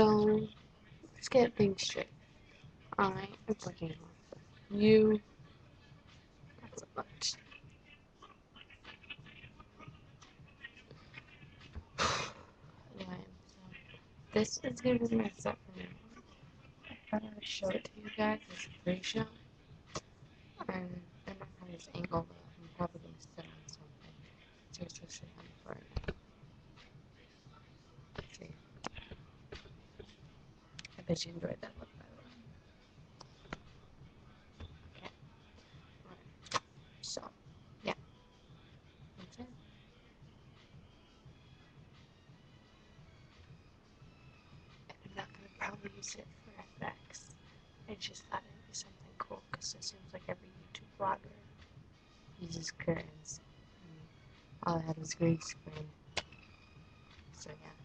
So, let's get things straight. I am working on you. That's a bunch. Anyway, so this is going to be my set from now on. I'm going to show it to you guys as a free show. And I'm not from this angle, but I'm probably going to sit on something. So it's just on the floor. See. I bet you enjoyed that look, by the way. Okay. Alright. So, yeah. That's it. I'm not going to probably use it for FX. I just thought it'd be something cool because it seems like every YouTube vlogger uses curtains. All I had was green screen. So yeah.